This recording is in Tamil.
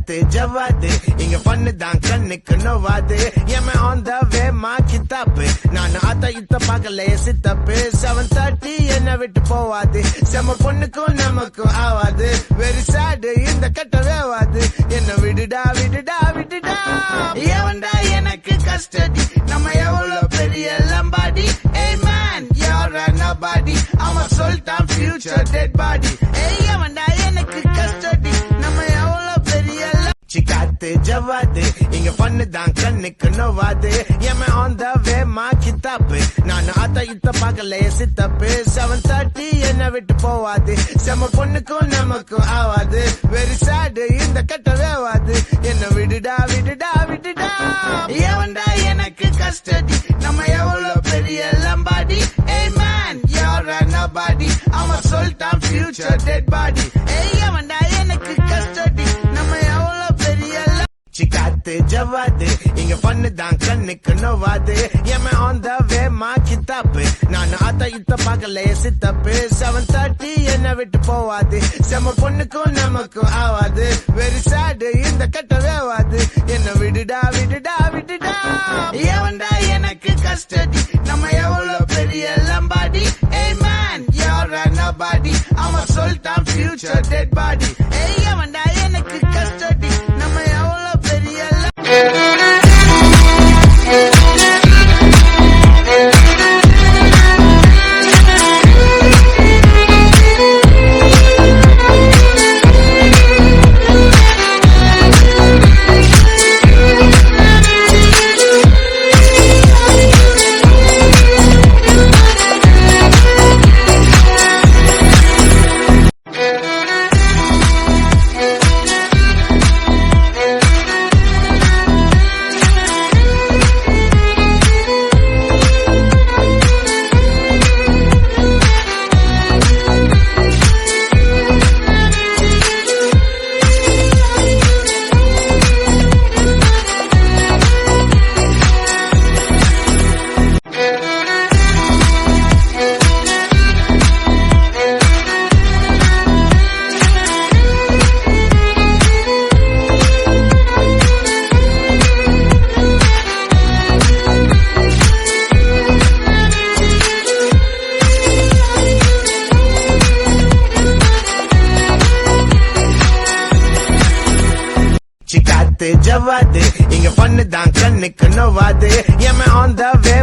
சிக்காத்து ஜவாது இங்க பண்ணு தான் கண்ணுக்கு நோவாது எம ஆன் த வே மா கித்தாப்பு நான் ஆத்த இத்த பார்க்கலையே சித்தப்பு 7:30 என்ன விட்டு போவாது செம பொண்ணுக்கும் நமக்கும் ஆவாது வெரி சேடு இந்த கட்ட வேவாது என்ன விடுடா விடுடா விடுடா எவன்டா எனக்கு கஸ்டடி நம்ம எவ்வளவு பெரிய லம்பாடி ஏய் மேன் you're a nobody அவன் சொல்லிட்டான் future dead body ஏய் எவன்டா எனக்கு கஸ்டடி நம்ம எவ்வளவு பெரிய சிக்காத்து ஜவாது இங்க பண்ணு தான் கண்ணுக்கு நோவாது எம ஆன் த வே மா கித்தாப்பு நான் ஆத்த இத்த பார்க்கலையே சித்தப்பு 7:30 என்ன விட்டு போவாது செம பொண்ணுக்கும் நமக்கும் ஆவாது வெரி சேடு இந்த கட்ட வேவாது என்ன விடுடா விடுடா விடுடா எவன்டா எனக்கு கஸ்டடி நம்ம எவ்வளவு பெரிய லம்பாடி ஏய் மேன் you're a nobody அவன் சொல்லிட்டான் future dead body ஏய் எவன்டா எனக்கு கஸ்டடி நம்ம எவ்வளவு பெரிய சிக்காத்து ஜவாது இங்க பண்ணு தான் கண்ணுக்கு நோவாது எம ஆன் த வே மா கித்தாப்பு நான் ஆத்த இத்த பார்க்கலையே சித்தப்பு 7:30 என்ன விட்டு போவாது செம பொண்ணுக்கும் நமக்கும் ஆவாது வெரி சேடு இந்த கட்ட வேவாது என்ன விடுடா விடுடா விடுடா எவன்டா எனக்கு கஸ்டடி நம்ம எவ்வளவு பெரிய லம்பாடி ஏய் மேன் you're a nobody அவன் சொல்லிட்டான் future dead body ஏய் எவன்டா எனக்கு கஸ்டடி நம்ம எவ்வளவு பெரிய சிக்காத்து ஜவாது இங்க பண்ணு தான் கண்ணுக்கு நோவாது எம ஆன் த வே